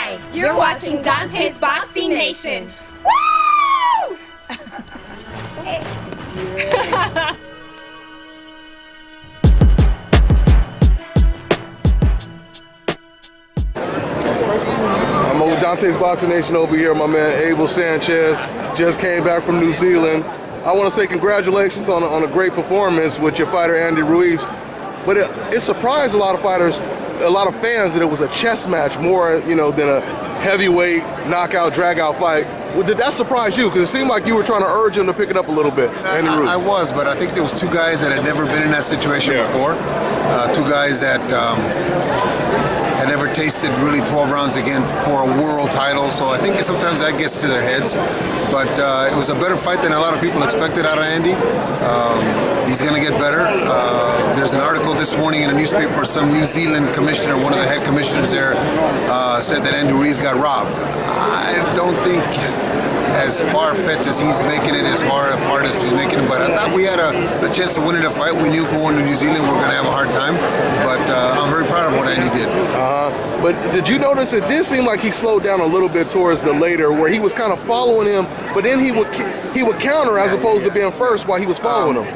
Hi, you're watching Dante's Boxing Nation. Woo! I'm over Dante's Boxing Nation over here. My man Abel Sanchez just came back from New Zealand. I want to say congratulations on a great performance with your fighter Andy Ruiz. But it surprised a lot of fighters, a lot of fans, that it was a chess match more, than a heavyweight knockout, drag-out fight. Well, did that surprise you? Because it seemed like you were trying to urge him to pick it up a little bit, Andy Ruiz. I was, but I think there was two guys that had never been in that situation before. Two guys that had never tasted really 12 rounds again for a world title, so I think sometimes that gets to their heads. But it was a better fight than a lot of people expected out of Andy. He's going to get better. There's an article this morning in a newspaper, some New Zealand commissioner, one of the head commissioners there, said that Andy Ruiz got robbed. I don't think as far-fetched as he's making it, as far apart as he's making it, but I thought we had a chance of winning the fight. We knew going to New Zealand we were going to have a hard time, but I'm very proud of what Andy did. But did you notice it did seem like he slowed down a little bit towards the later, where he was kind of following him, but then he would counter as opposed to being first while he was following him.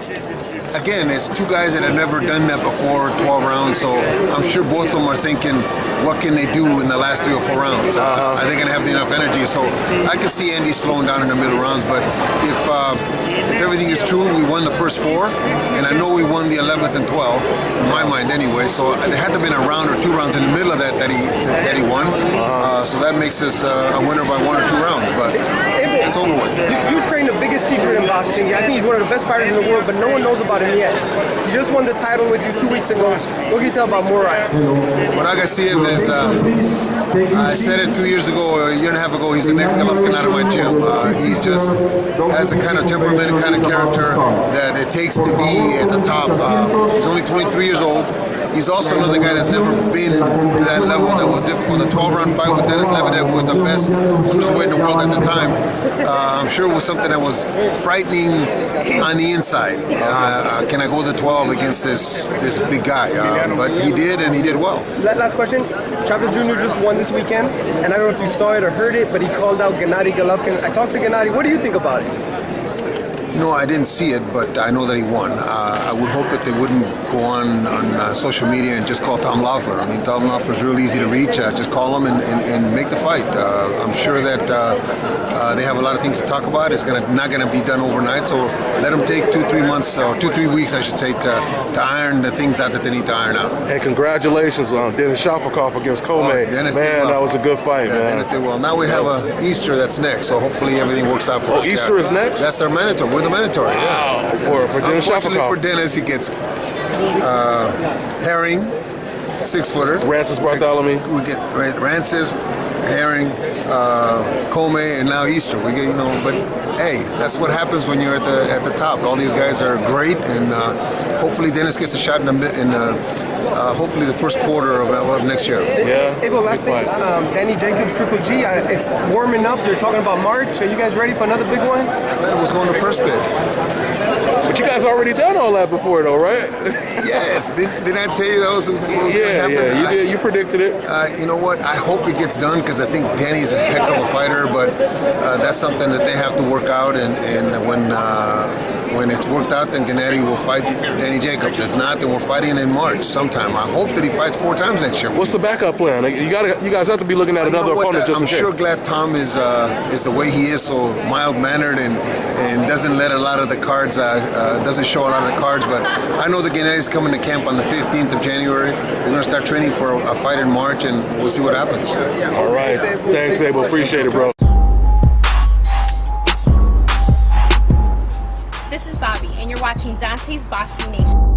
Again, it's two guys that have never done that before, 12 rounds, so I'm sure both of them are thinking, what can they do in the last 3 or 4 rounds? Are they going to have enough energy? So I could see Andy slowing down in the middle rounds, but if everything is true, we won the first 4, and I know we won the 11th and 12th, in my mind anyway, so there had to have been a round or 2 rounds in the middle of that he won. So that makes us a winner by 1 or 2 rounds, but it's over with. You trained the biggest secret in boxing. I think he's one of the best fighters in the world, but no one knows about him yet. He just won the title with you 2 weeks ago. What can you tell about Murai? What I can see him is, I said it 2 years ago, or a year and a half ago, he's the next Golovkin out of my gym. He just has the kind of temperament and kind of character that it takes to be at the top. He's only 23 years old. He's also another guy that's never been to that level that was difficult. The 12-round fight with Denis Lebedev, who was the best cruiserweight in the world at the time, I'm sure it was something that was frightening on the inside. Can I go to 12 against this big guy? But he did, and he did well. Last question. Chavez Jr. just won this weekend, and I don't know if you saw it or heard it, but he called out Gennady Golovkin. I talked to Gennady. What do you think about it? No, I didn't see it, but I know that he won. I would hope that they wouldn't go on social media and just call Tom Loeffler. I mean, Tom Loeffler is real easy to reach. Just call him and make the fight. I'm sure that they have a lot of things to talk about. It's not going to be done overnight, so let them take 2-3 months, or 2-3 weeks, I should say, to iron the things out that they need to iron out. And congratulations on Denis Shapovalov against Comey. Dennis man, did well. That was a good fight, man. Dennis did well. Now we have Easter that's next, so hopefully everything works out for us. Easter is next? That's our mandatory. We're the mandatory. Wow. For Denis Unfortunately Shapovalov. for Dennis, he gets herring, 6-footer. Rances Bartholomew. We get Rances, herring, Comey, and now Easter. We get, but hey, that's what happens when you're at the top. All these guys are great, and hopefully Dennis gets a shot in hopefully the first quarter of next year. Yeah. Abel, last thing, Danny Jacobs, Triple G, it's warming up. They're talking about March. Are you guys ready for another big one? I thought it was going to purse bid. But you guys already done all that before, though, right? Yes. Didn't I tell you that was going to happen? Yeah, you did. You predicted it. You know what? I hope it gets done, because I think Danny's a heck of a fighter, but that's something that they have to work out, and when it's worked out, then Gennady will fight Danny Jacobs. If not, then we're fighting in March sometime. I hope that he fights 4 times next year. What's the backup plan? You guys have to be looking at another opponent just in case. I'm sure glad Tom is the way he is, so mild-mannered and doesn't let a lot of the cards, doesn't show a lot of the cards. But I know that Gennady's coming to camp on the 15th of January. We're going to start training for a fight in March, and we'll see what happens. All right. Thanks, Abel. Appreciate it, bro. This is Bobby, and you're watching Dante's Boxing Nation.